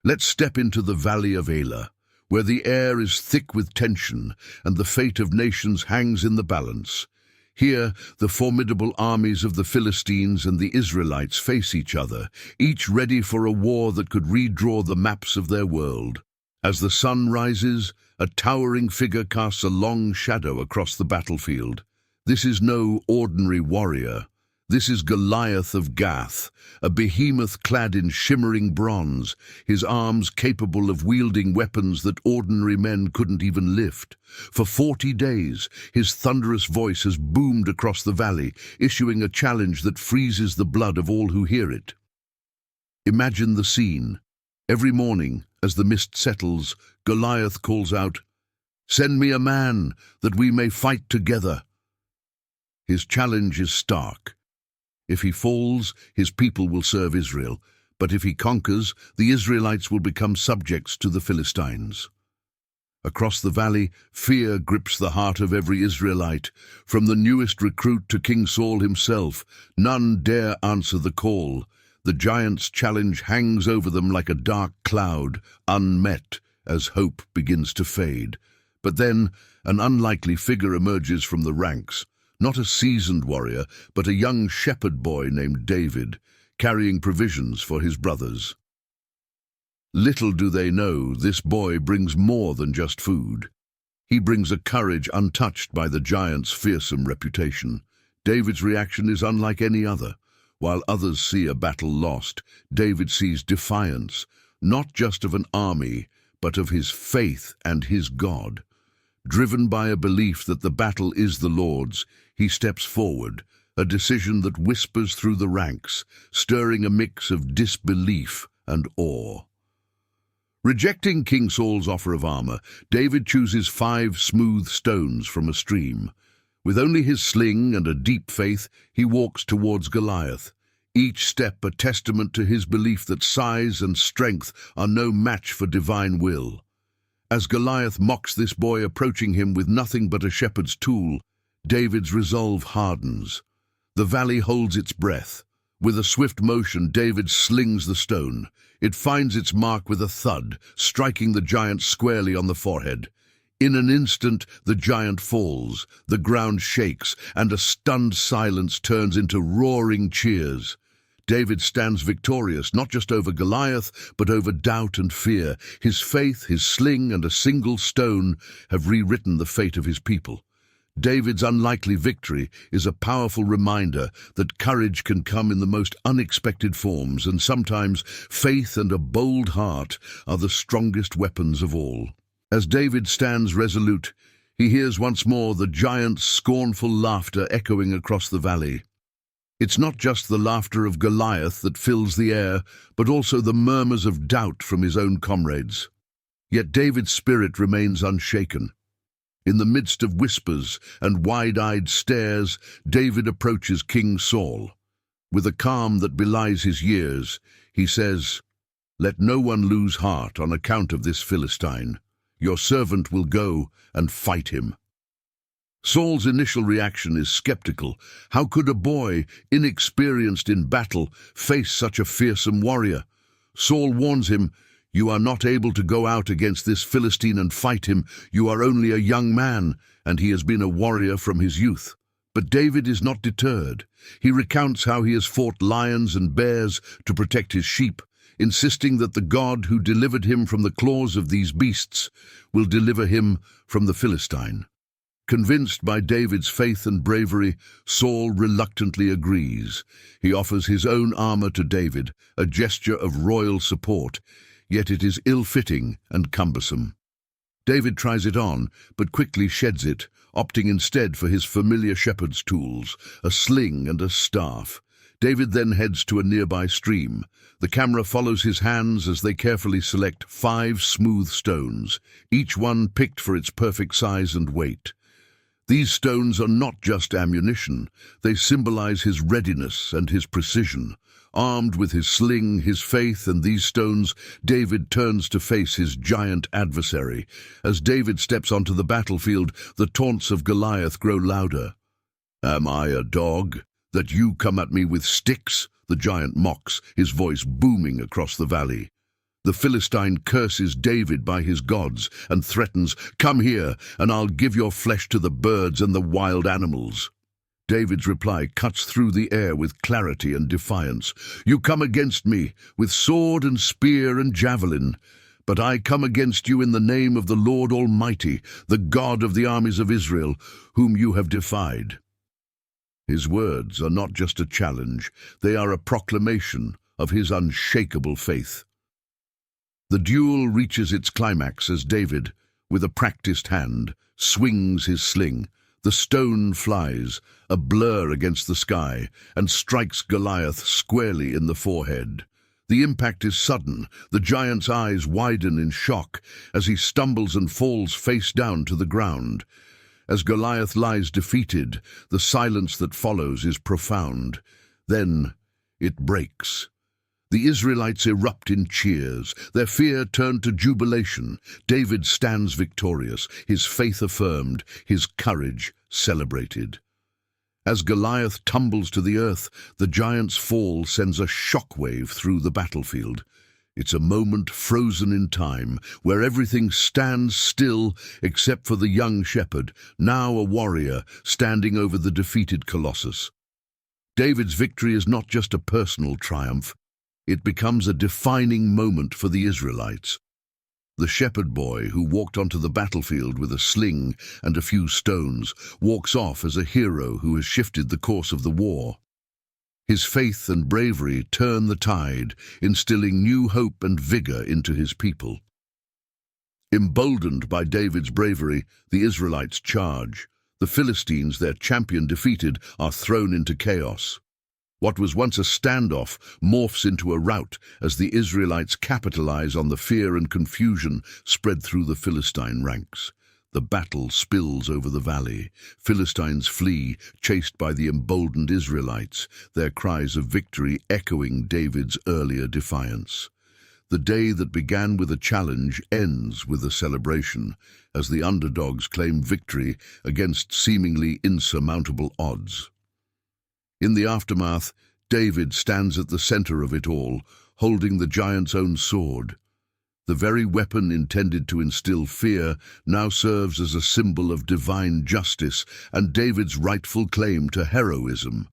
Let's step into the Valley of Elah, where the air is thick with tension and the fate of nations hangs in the balance. Here, the formidable armies of the Philistines and the Israelites face each other, each ready for a war that could redraw the maps of their world. As the sun rises, a towering figure casts a long shadow across the battlefield. This is no ordinary warrior. This is Goliath of Gath, a behemoth clad in shimmering bronze, his arms capable of wielding weapons that ordinary men couldn't even lift. For 40 days, his thunderous voice has boomed across the valley, issuing a challenge that freezes the blood of all who hear it. Imagine the scene. Every morning, as the mist settles, Goliath calls out, "Send me a man, that we may fight together." His challenge is stark. If he falls, his people will serve Israel, but if he conquers, the Israelites will become subjects to the Philistines. Across the valley, fear grips the heart of every Israelite. From the newest recruit to King Saul himself, none dare answer the call. The giant's challenge hangs over them like a dark cloud, unmet, as hope begins to fade. But then, an unlikely figure emerges from the ranks. Not a seasoned warrior, but a young shepherd boy named David, carrying provisions for his brothers. Little do they know, this boy brings more than just food. He brings a courage untouched by the giant's fearsome reputation. David's reaction is unlike any other. While others see a battle lost, David sees defiance, not just of an army, but of his faith and his God. Driven by a belief that the battle is the Lord's, he steps forward, a decision that whispers through the ranks, stirring a mix of disbelief and awe. Rejecting King Saul's offer of armor, David chooses 5 smooth stones from a stream. With only his sling and a deep faith, he walks towards Goliath, each step a testament to his belief that size and strength are no match for divine will. As Goliath mocks this boy approaching him with nothing but a shepherd's tool, David's resolve hardens. The valley holds its breath. With a swift motion, David slings the stone. It finds its mark with a thud, striking the giant squarely on the forehead. In an instant, the giant falls, the ground shakes, and a stunned silence turns into roaring cheers. David stands victorious, not just over Goliath, but over doubt and fear. His faith, his sling, and a single stone have rewritten the fate of his people. David's unlikely victory is a powerful reminder that courage can come in the most unexpected forms, and sometimes faith and a bold heart are the strongest weapons of all. As David stands resolute, he hears once more the giant's scornful laughter echoing across the valley. It's not just the laughter of Goliath that fills the air, but also the murmurs of doubt from his own comrades. Yet David's spirit remains unshaken. In the midst of whispers and wide-eyed stares, David approaches King Saul. With a calm that belies his years, he says, "Let no one lose heart on account of this Philistine. Your servant will go and fight him." Saul's initial reaction is skeptical. How could a boy, inexperienced in battle, face such a fearsome warrior? Saul warns him, "You are not able to go out against this Philistine and fight him. You are only a young man, and he has been a warrior from his youth." But David is not deterred. He recounts how he has fought lions and bears to protect his sheep, insisting that the God who delivered him from the claws of these beasts will deliver him from the Philistine. Convinced by David's faith and bravery, Saul reluctantly agrees. He offers his own armor to David, a gesture of royal support, yet it is ill-fitting and cumbersome. David tries it on, but quickly sheds it, opting instead for his familiar shepherd's tools, a sling and a staff. David then heads to a nearby stream. The camera follows his hands as they carefully select 5 smooth stones, each one picked for its perfect size and weight. These stones are not just ammunition, they symbolize his readiness and his precision. Armed with his sling, his faith, and these stones, David turns to face his giant adversary. As David steps onto the battlefield, the taunts of Goliath grow louder. "Am I a dog, that you come at me with sticks?" the giant mocks, his voice booming across the valley. The Philistine curses David by his gods and threatens, "Come here, and I'll give your flesh to the birds and the wild animals." David's reply cuts through the air with clarity and defiance. "You come against me with sword and spear and javelin, but I come against you in the name of the Lord Almighty, the God of the armies of Israel, whom you have defied." His words are not just a challenge, they are a proclamation of his unshakable faith. The duel reaches its climax as David, with a practiced hand, swings his sling. The stone flies, a blur against the sky, and strikes Goliath squarely in the forehead. The impact is sudden. The giant's eyes widen in shock as he stumbles and falls face down to the ground. As Goliath lies defeated, the silence that follows is profound. Then it breaks. The Israelites erupt in cheers, their fear turned to jubilation. David stands victorious, his faith affirmed, his courage celebrated. As Goliath tumbles to the earth, the giant's fall sends a shockwave through the battlefield. It's a moment frozen in time, where everything stands still except for the young shepherd, now a warrior, standing over the defeated colossus. David's victory is not just a personal triumph. It becomes a defining moment for the Israelites. The shepherd boy who walked onto the battlefield with a sling and a few stones walks off as a hero who has shifted the course of the war. His faith and bravery turn the tide, instilling new hope and vigor into his people. Emboldened by David's bravery, the Israelites charge. The Philistines, their champion defeated, are thrown into chaos. What was once a standoff morphs into a rout as the Israelites capitalize on the fear and confusion spread through the Philistine ranks. The battle spills over the valley. Philistines flee, chased by the emboldened Israelites, their cries of victory echoing David's earlier defiance. The day that began with a challenge ends with a celebration, as the underdogs claim victory against seemingly insurmountable odds. In the aftermath, David stands at the center of it all, holding the giant's own sword. The very weapon intended to instill fear now serves as a symbol of divine justice and David's rightful claim to heroism.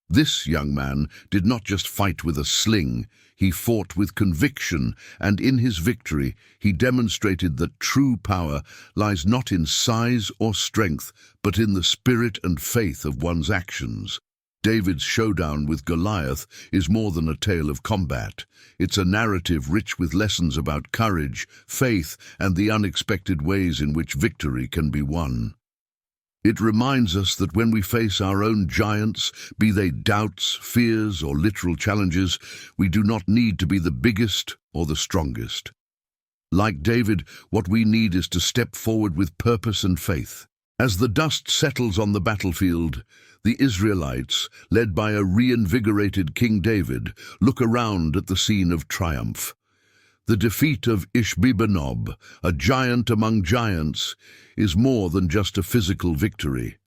This young man did not just fight with a sling, he fought with conviction, and in his victory he demonstrated that true power lies not in size or strength, but in the spirit and faith of one's actions. David's showdown with Goliath is more than a tale of combat. It's a narrative rich with lessons about courage, faith, and the unexpected ways in which victory can be won. It reminds us that when we face our own giants, be they doubts, fears, or literal challenges, we do not need to be the biggest or the strongest. Like David, what we need is to step forward with purpose and faith. As the dust settles on the battlefield, the Israelites, led by a reinvigorated King David, look around at the scene of triumph. The defeat of Ishbi-benob, a giant among giants, is more than just a physical victory.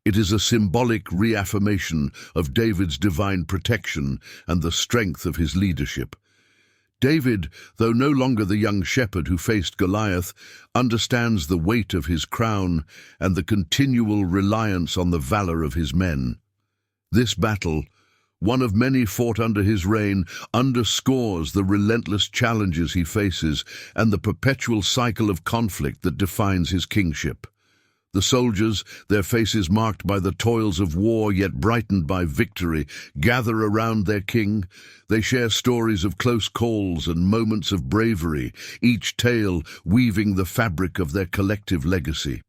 It is a symbolic reaffirmation of David's divine protection and the strength of his leadership. David, though no longer the young shepherd who faced Goliath, understands the weight of his crown and the continual reliance on the valor of his men. This battle, one of many fought under his reign, underscores the relentless challenges he faces and the perpetual cycle of conflict that defines his kingship. The soldiers, their faces marked by the toils of war yet brightened by victory, gather around their king. They share stories of close calls and moments of bravery, each tale weaving the fabric of their collective legacy.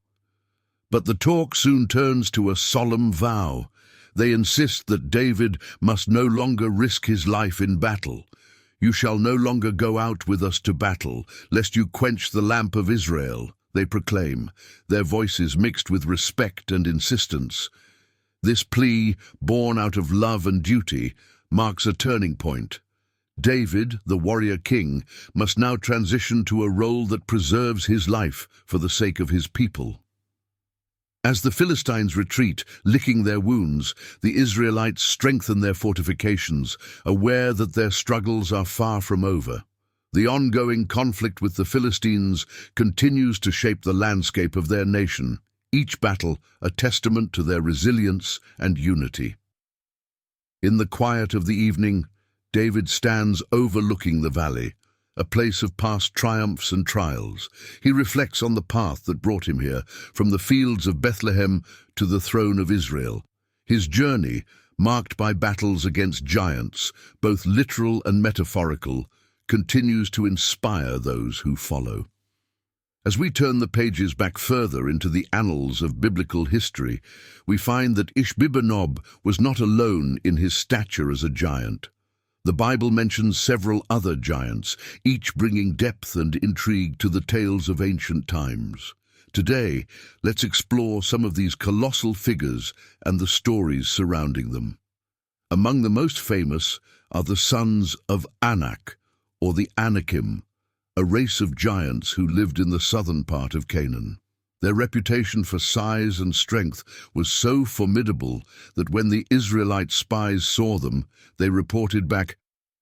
But the talk soon turns to a solemn vow. They insist that David must no longer risk his life in battle. "You shall no longer go out with us to battle, lest you quench the lamp of Israel," they proclaim, their voices mixed with respect and insistence. This plea, born out of love and duty, marks a turning point. David, the warrior king, must now transition to a role that preserves his life for the sake of his people. As the Philistines retreat, licking their wounds, the Israelites strengthen their fortifications, aware that their struggles are far from over. The ongoing conflict with the Philistines continues to shape the landscape of their nation, each battle a testament to their resilience and unity. In the quiet of the evening, David stands overlooking the valley, a place of past triumphs and trials. He reflects on the path that brought him here, from the fields of Bethlehem to the throne of Israel. His journey, marked by battles against giants, both literal and metaphorical, continues to inspire those who follow. As we turn the pages back further into the annals of biblical history, we find that Ishbi-benob was not alone in his stature as a giant. The Bible mentions several other giants, each bringing depth and intrigue to the tales of ancient times. Today, let's explore some of these colossal figures and the stories surrounding them. Among the most famous are the sons of Anak, or the Anakim, a race of giants who lived in the southern part of Canaan. Their reputation for size and strength was so formidable that when the Israelite spies saw them, they reported back,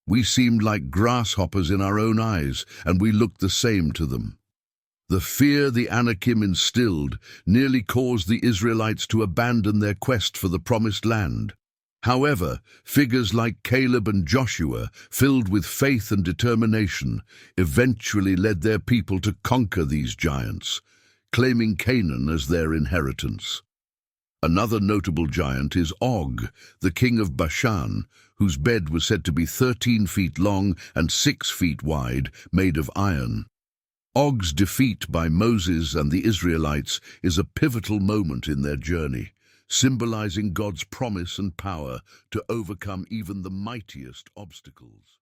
"We seemed like grasshoppers in our own eyes, and we looked the same to them." The fear the Anakim instilled nearly caused the Israelites to abandon their quest for the promised land. However, figures like Caleb and Joshua, filled with faith and determination, eventually led their people to conquer these giants, claiming Canaan as their inheritance. Another notable giant is Og, the king of Bashan, whose bed was said to be 13 feet long and 6 feet wide, made of iron. Og's defeat by Moses and the Israelites is a pivotal moment in their journey, symbolizing God's promise and power to overcome even the mightiest obstacles.